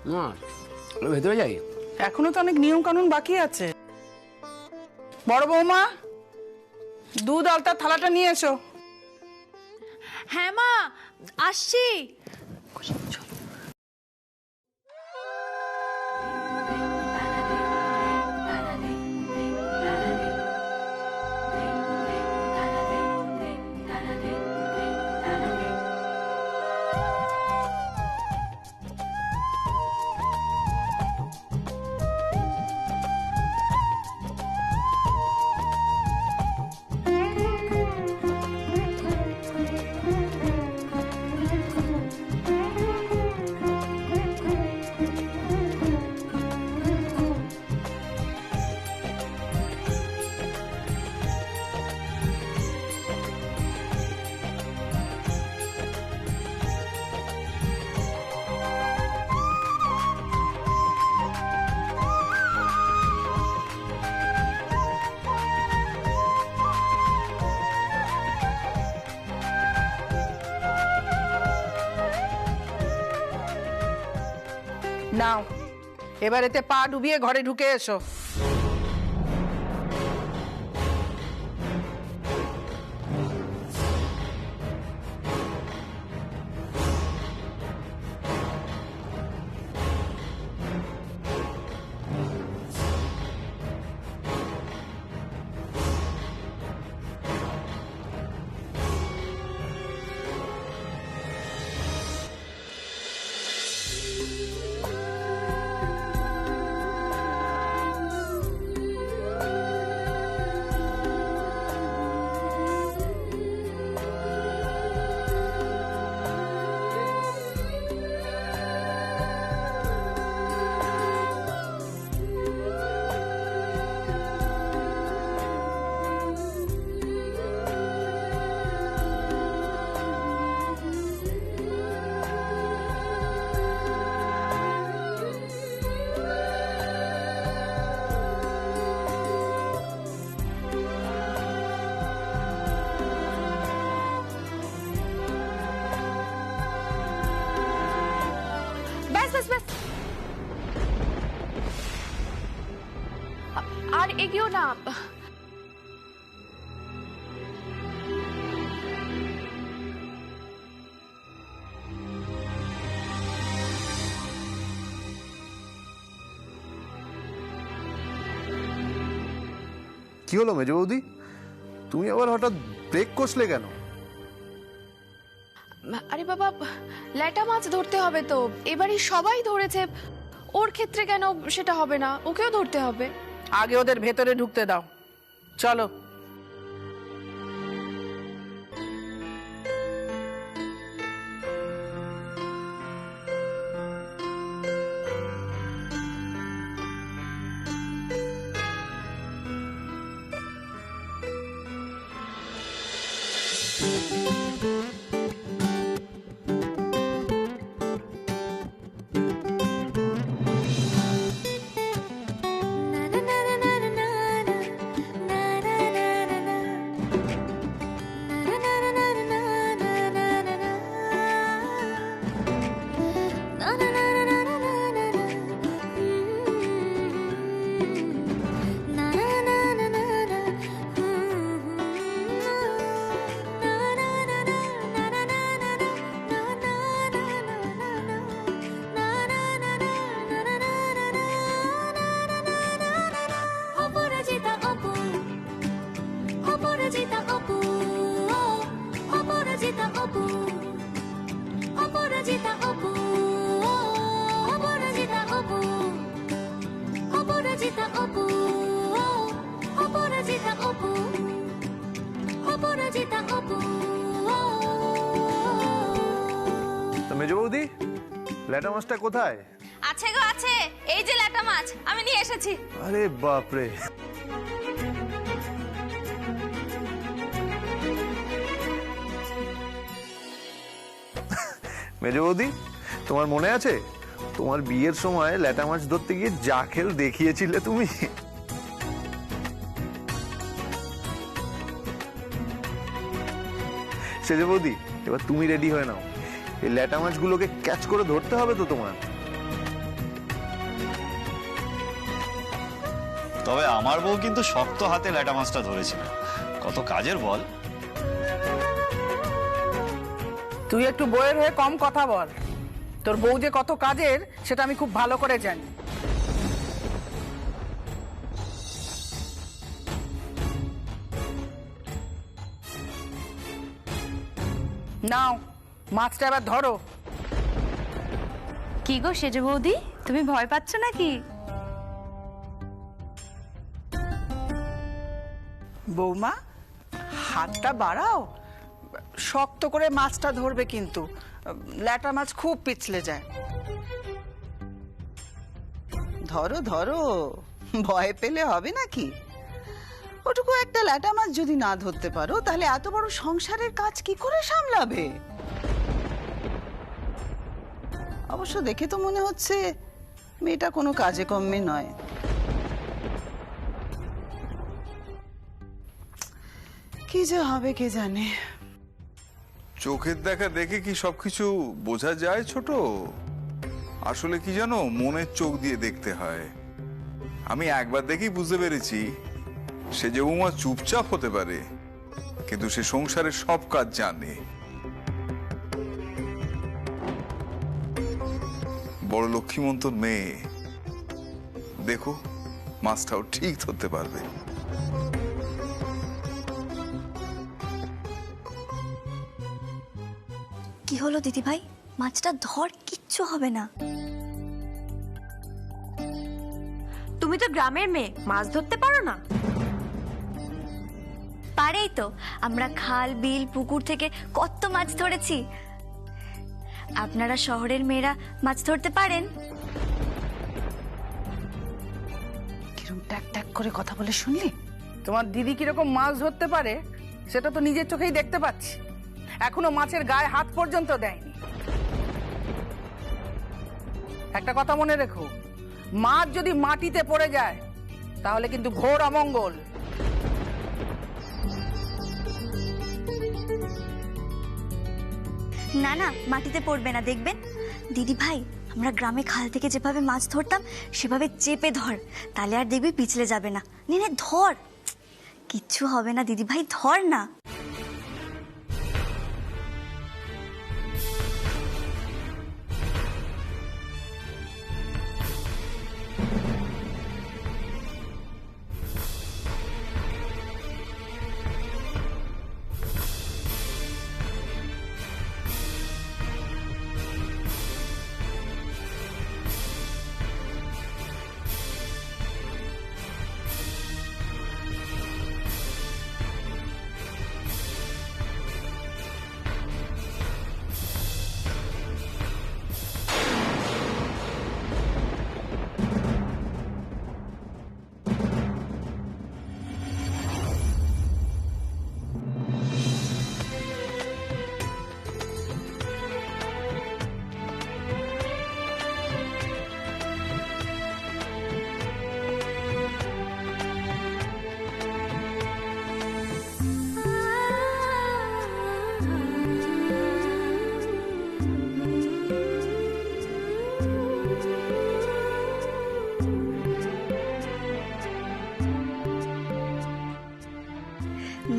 না, ভেতরে যাই। এখনো তো অনেক নিয়ম কানুন বাকি আছে। বড় বৌমা, দুধ আলতার থালাটা নিয়ে এসো। হ্যাঁ মা, আসছি। নাও, এবার এতে পা ডুবিয়ে ঘরে ঢুকে এসো। আর এগিয়েও না। কি হলো মেজ বৌদি, তুমি আবার হঠাৎ ব্রেক কষলে কেন? আরে বাবা, ল্যাটা মাছ ধরতে হবে তো, এবারে সবাই ধরেছে, ওর ক্ষেত্রে কেন সেটা হবে না? ওকেও ধরতে হবে। আগে ওদের ভেতরে ঢুকতে দাও, চলো। মেজ বৌদি, ল্যাটা মাছটা কোথায়? আছে গো, আছে, এই যে ল্যাটা মাছ আমি নিয়ে এসেছি। আরে বাপরে, মেজ বৌদি, তোমার মনে আছে তোমার বিয়ের সময় ল্যাটা মাছ ধরতে গিয়ে যা খেল দেখিয়েছিলে তুমি? সেজে বৌদি, এবার তুমি রেডি হয়ে নাও, এই ল্যাটা মাছগুলোকে ক্যাচ করে ধরতে হবে তো তোমার। তবে আমার বউ কিন্তু শক্ত হাতে ল্যাটা মাছটা ধরেছিল। কত কাজের বল। তুই একটু বউয়ের হয়ে কম কথা বল। তোর বউ যে কত কাজের সেটা আমি খুব ভালো করে জানি। নাও মাছটা এবার ধরো। কি গো সেজ বৌদি, তুমি ভয় পাচ্ছ নাকি? বৌমা হাতটা বাড়াও, শক্ত করে মাছটা ধরবে কিন্তু, ল্যাটা মাছ খুব পিছলে যায়। ধরো ধরো, ভয় পেলে হবে নাকি? ওটুকু একটা ল্যাটা মাছ যদি না ধরতে পারো তাহলে এত বড় সংসারের কাজ কি করে সামলাবে? অবশ্য দেখে তো মনে হচ্ছে মেয়েটা কোনো কাজে কমে নয়। কি যে হবে কে জানে। চোখের দেখা দেখে কি সবকিছু বোঝা যায় ছোট? আসলে কি জানো, মনের চোখ দিয়ে দেখতে হয়। আমি একবার দেখেই বুঝতে পেরেছি সে যে উমা চুপচাপ হতে পারে, কিন্তু সে সংসারের সব কাজ জানে। বড় লক্ষ্মীমন্তর মেয়ে, দেখো মাছটাও ঠিক ধরতে পারবে। কি হলো দিদি ভাই, মাছটা ধর, কিচ্ছু হবে না। তুমি তো গ্রামের মেয়ে, মাছ ধরতে পারো না? পারেই তো, আমরা খাল বিল পুকুর থেকে কত মাছ ধরেছি। আপনারা শহরের মেয়েরা মাছ ধরতে পারেন? কিরম ট্যাক ট্যাক করে কথা বলে শুনলি? তোমার দিদি কিরকম মাছ ধরতে পারে সেটা তো নিজের চোখেই দেখতে পাচ্ছি। এখনো মাছের গায়ে হাত পর্যন্ত দেয়নি। একটা কথা মনে রেখো, মাছ যদি মাটিতে পড়ে যায় তাহলে কিন্তু ঘোর অমঙ্গল। না না, মাটিতে পড়বে না, দেখবেন। দিদি ভাই, আমরা গ্রামে খাল থেকে যেভাবে মাছ ধরতাম সেভাবে চেপে ধর, তাহলে আর দেখবি পিছলে যাবে না। নে নে ধর, কিচ্ছু হবে না দিদি ভাই, ধর না।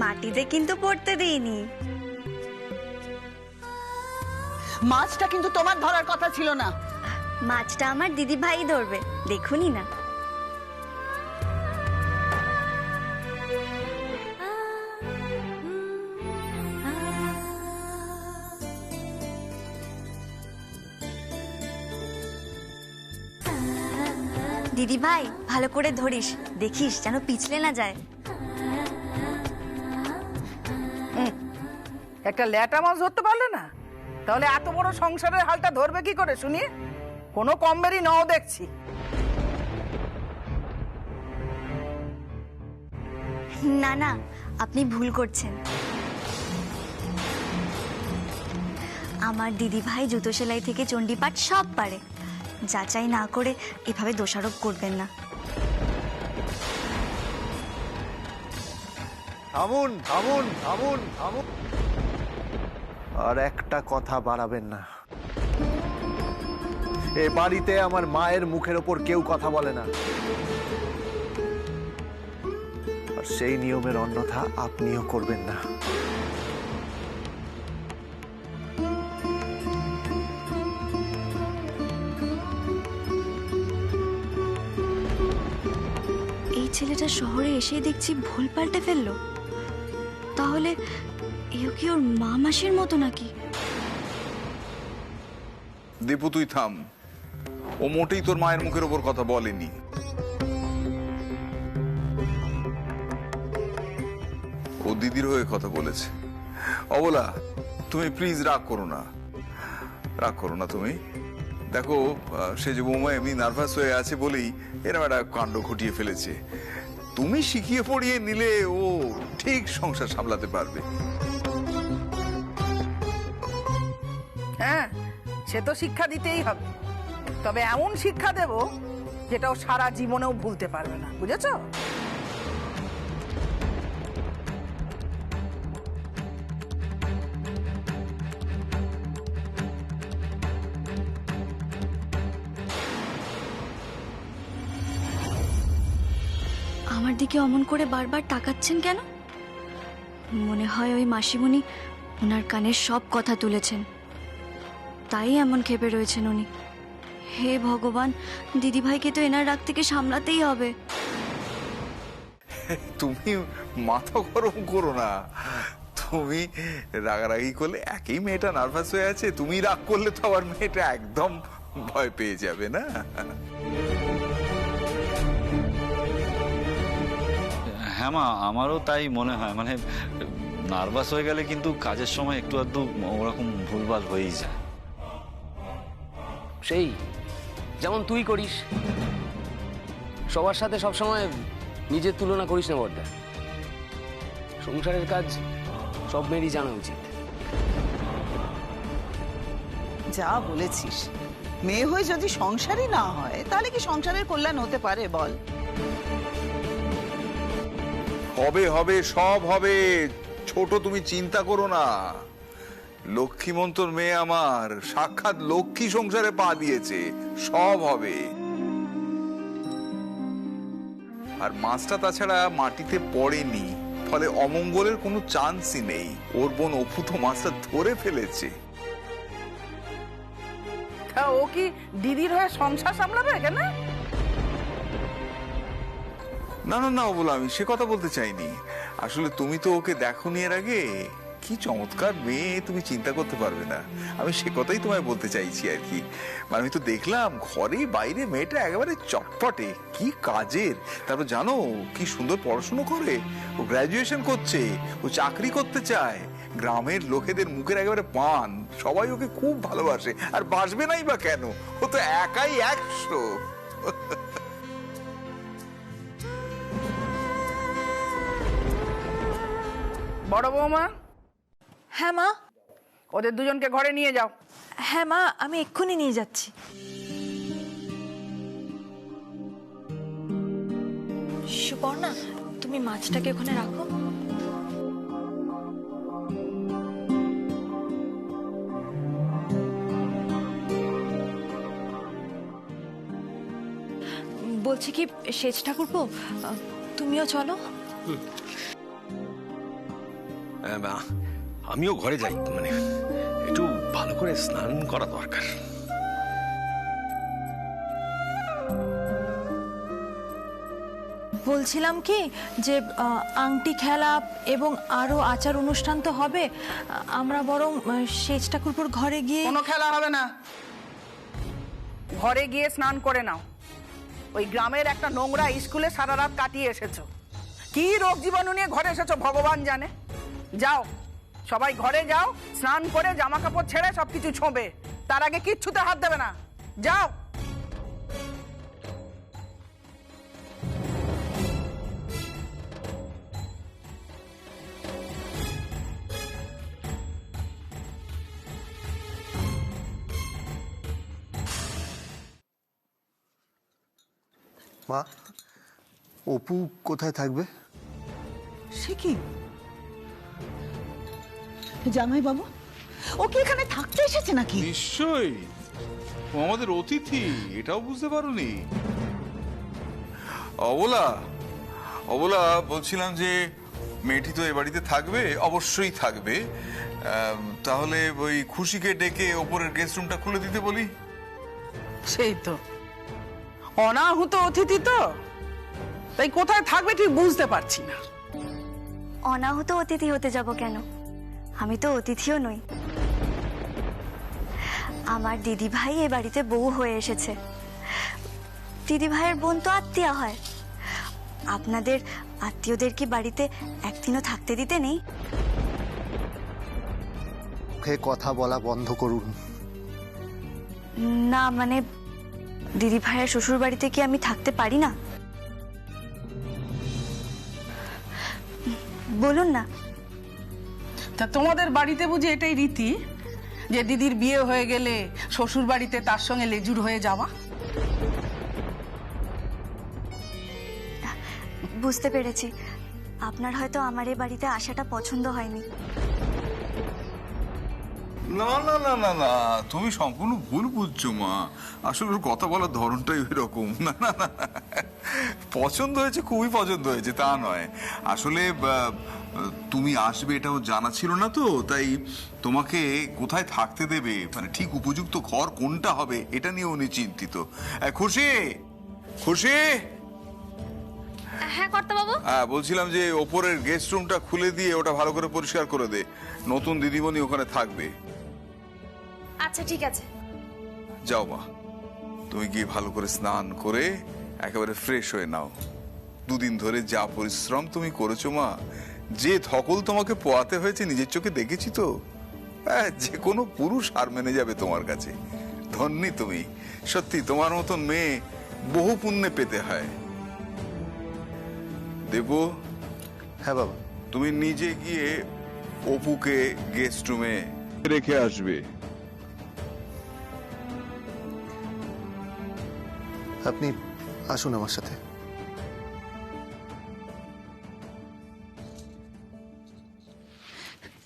মাটিতে কিন্তু পড়তে দিইনি। মাছটা কিন্তু তোমার ধরার কথা ছিল না। মাছটা আমার দিদি ভাই ধরবে, দেখুনি না? দিদি ভাই, ভালো করে ধরিস, দেখিস যেন পিছলে না যায়। একটা ল্যাটা মাছ ধরতে পারলে না, তাহলে এত বড় সংসারের হালটা ধরবে কি করে শুনি? কোনো কমবেরি নাও দেখছি। না না, আপনি ভুল করছেন। আমার দিদি ভাই জুতো সেলাই থেকে চণ্ডীপাঠ সব পারে, যাচাই না করে এভাবে দোষারোপ করবেন না। থামুন থামুন থামুন থামুন, আর একটা কথা বাড়াবেন না। এ বাড়িতে আমার মায়ের মুখের ওপর কেউ কথা বলে না। আর সেই নিয়মের অন্যথা আপনিও করবেন না। এই ছেলেটা শহরে এসেই দেখছি ভুল পাল্টে ফেললো। তাহলে এও কি ওর মা মাসির মতো নাকি? দীপু তুই থাম, ও মোটেই তোর মায়ের মুখের ওপর কথা বলেনি। ও দিদির হয়ে কথা বলেছে। অবলা তুমি প্লিজ রাগ করো না, রাগ করো না তুমি। দেখো সে যে বৌমা এমনি নার্ভাস হয়ে আছে বলেই এরকম একটা কাণ্ড ঘটিয়ে ফেলেছে। তুমি শিখিয়ে পড়িয়ে নিলে ও ঠিক সংসার সামলাতে পারবে। হ্যাঁ, সে তো শিক্ষা দিতেই হবে, তবে এমন শিক্ষা দেব যেটা ও সারা জীবনেও ভুলতে পারবে না, বুঝেছো? আমার দিকে অমন করে বারবার তাকাচ্ছেন কেন? মনে হয় ওই মাসিমণি ওনার কানের সব কথা তুলেছেন, তাই এমন ক্ষেপে রয়েছেন উনি। হে ভগবান, দিদিভাইকে তো এনার রাগ থেকে সামলাতেই হবে। তুমি মাথা গরম করো না, তুমি রাগারাগি করলে একই মেয়েটা নার্ভাস হয়ে আছে, তুমি রাগ করলে তো আবার মেয়েটা একদম ভয় পেয়ে যাবে না। হ্যাঁ মা, আমারও তাই মনে হয়। মানে নার্ভাস হয়ে গেলে কিন্তু কাজের সময় একটু আধটু ওরকম ভুলভাল হয়েই যায়। সেই যেমন তুই করিস, সবার সাথে সবসময় নিজের তুলনা করিস না বড়দা। সংসারের কাজ সব মেয়েরই জানা উচিত। যা বলেছিস, মেয়ে হয়ে যদি সংসারই না হয় তাহলে কি সংসারের কল্যাণ হতে পারে বল? হবে হবে, সব হবে। ছোট তুমি চিন্তা করো না। লক্ষ্মীমন্তর মেয়ে আমার সাক্ষাৎ লক্ষ্মী সংসারে পা দিয়েছে, সব হবে। আর মাছটা তাছাড়া মাটিতে পড়েনি, ফলে অমঙ্গলের কোনো চান্সই নেই। ওর বোন অপু তো মাছটা ধরে ফেলেছে। তা ও কি দিদির হয়ে সংসার সামলাবে কেন? না না না, ও বলো, আমি সে কথা বলতে চাইনি। আসলে তুমি তো ওকে দেখোনি এর আগে। কি চমৎকার মেয়ে, তুমি চিন্তা করতে পারবে না। আমি সে কথাই তোমায় বলতে চাইছি আর কি। মানে আমি তো দেখলাম ঘরে বাইরে মেয়েটা একেবারে চটপটে, কি কাজের। তারপর জানো কি সুন্দর পড়াশুনো করে, ও গ্রাজুয়েশন করছে, ও চাকরি করতে চায়। গ্রামের লোকেদের মুখের একেবারে পান, সবাই ওকে খুব ভালোবাসে। আর বাসবে নাই বা কেন, ও তো একাই 100। বড় বৌমা, হ্যাঁ মা। ওদের দুজনকে ঘরে নিয়ে যাও। হ্যাঁ মা, আমি এক্ষুনি নিয়ে যাচ্ছি। সুপর্ণা, তুমি মাছটাকে ওখানে রাখো। বলছি কি, সেজ ঠাকুরপো, তুমিও চলো। আমিও ঘরে যাই, মানে একটু ভালো করে স্নান করা দরকার। বলছিলাম কি যে আংটি খেলা এবং আরো আচার অনুষ্ঠান তো হবে, আমরা বরং সেজ ঠাকুরপুর ঘরে গিয়ে। কোনো খেলা হবে না, ঘরে গিয়ে স্নান করে নাও। ওই গ্রামের একটা নোংরা স্কুলে সারা রাত কাটিয়ে এসেছো, কি রোগ জীবাণু নিয়ে ঘরে এসেছো ভগবান জানে। যাও, সবাই ঘরে যাও, স্নান করে জামা কাপড় ছেড়ে সবকিছু ছোঁবে, তার আগে কিচ্ছুতে হাত দেবে না। যাও। মা, অপু কোথায় থাকবে? সে কি জামাই বাবু, ও কি এখানে থাকতে এসেছে নাকি? নিশ্চয়ই, ও আমাদের অতিথি, এটাও বুঝতে পারোনি? অবলা, অবলা, বলছিলাম যে মেয়েটি তো এ বাড়িতে থাকবে, অবশ্যই থাকবে। তাহলে ওই খুশিকে ডেকে ওপরের গেস্ট রুমটা খুলে দিতে বলি। সেই তো অনাহুত অতিথি তো, তাই কোথায় থাকবে ঠিক বুঝতে পারছি না। অনাহুত অতিথি হতে যাব কেন? আমি তো অতিথিও নই। আমার দিদি ভাই এ বাড়িতে বউ হয়ে এসেছে। দিদি ভাইয়ের বোন তো আত্মীয় হয়। আপনাদের আত্মীয়দের কি বাড়িতে একদিনও থাকতে দিতে নেই? মুখে কথা বলা বন্ধ করুন। না মানে দিদি ভাইয়ের শ্বশুর বাড়িতে কি আমি থাকতে পারি না? বলুন না। তা তোমাদের বাড়িতে বুঝি এটাই রীতি যে দিদির বিয়ে হয়ে গেলে শ্বশুর বাড়িতে তার সঙ্গে লেজুর হয়ে যাওয়া? বুঝতে পেরেছি, আপনার হয়তো আমার এই বাড়িতে আসাটা পছন্দ হয়নি। না না না না না, তুমি সম্পূর্ণ ভুল বুঝছো মা। আসলে ওর কথা বলার ধরনটাই ওই রকম। না না না, পছন্দ হয়েছে, খুবই পছন্দ হয়েছে, তা নয়। আসলে তুমি আসবে এটাও জানা ছিল না তো, তাই তোমাকে কোথায় থাকতে দেবে, মানে ঠিক উপযুক্ত ঘর কোনটা হবে এটা নিয়ে উনি চিন্তিত। খুশি, খুশি। হ্যাঁ কর্তাবাবু। হ্যাঁ, বলছিলাম যে ওপরের গেস্ট রুমটা খুলে দিয়ে ওটা ভালো করে পরিষ্কার করে দে। নতুন দিদিমণি ওখানে থাকবে। আচ্ছা ঠিক আছে। যাও মা, তুমি গিয়ে ভালো করে স্নান করে একেবারে ফ্রেশ হয়ে নাও। দুদিন ধরে যা পরিশ্রম তুমি করেছো মা, যে ধকল তোমাকে পোয়াতে হয়েছে নিজের চোখে দেখেছি তো। যে কোনো পুরুষ হার মেনে যাবে তোমার কাছে। ধন্যী তুমি, সত্যি তোমার মতন মেয়ে বহু পুণ্যে পেতে হয়। দেবো। হ্যাঁ বাবা। তুমি নিজে গিয়ে অপুকে গেস্ট রুমে রেখে আসবে। আপনি আসুন আমার সাথে।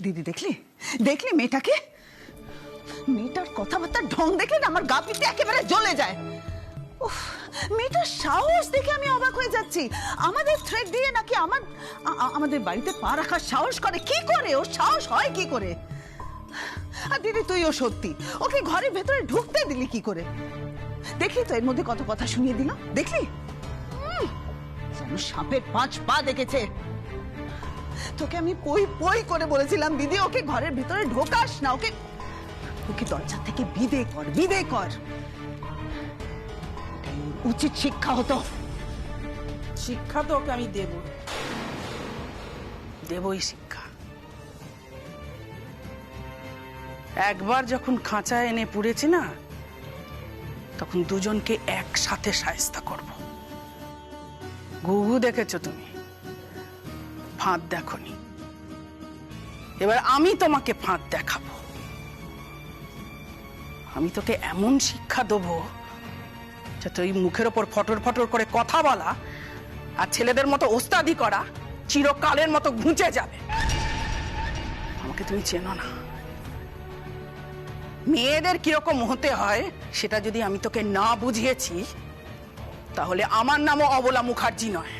দিদি দেখলি দেখলি মেয়েটাকে? মেয়েটার কথাবার্তার ঢং দেখলে না আমার গা পিঠে একেবারে জ্বলে যায়। উফ, মেয়েটার সাহস দেখে আমি অবাক হয়ে যাচ্ছি। আমাদের থ্রেড দিয়ে নাকি আমাদের বাড়িতে পা রাখার সাহস করে? কি করে ওর সাহস হয় কি করে? আর দিদি তুইও সত্যি, ওকে ঘরের ভেতরে ঢুকতে দিলি কি করে? দেখলি তো এর মধ্যে কত কথা শুনিয়ে দিল, দেখলি? যেন সাপের 5 পা দেখেছে। তোকে আমি পই পই করে বলেছিলাম দিদি ওকে ঘরের ভিতরে ঢোকাস না, ওকে ওকে দরজা থেকে বিদে কর, বিদে কর। এটাই ওর উচিত শিক্ষা হতো। শিক্ষা তো ওকে আমি দেবই শিক্ষা। একবার যখন খাঁচায় এনে পুড়েছি না, তখন দুজনকে একসাথে শায়েস্তা করব। ঘুঘু দেখেছো তুমি, ফাঁদ দেখোনি। এবার আমি তোমাকে ফাঁদ দেখাবো। আমি তোকে এমন শিক্ষা দেবো যে তুই মুখের ওপর ফটর ফটর করে কথা বলা আর ছেলেদের মতো ওস্তাদি করা চিরকালের মতো ঘুঁচে যাবে। আমাকে তুমি চেনো না। মেয়েদের কিরকম হতে হয় সেটা যদি আমি তোকে না বুঝিয়েছি, তাহলে আমার নামও অবলা মুখার্জি নয়।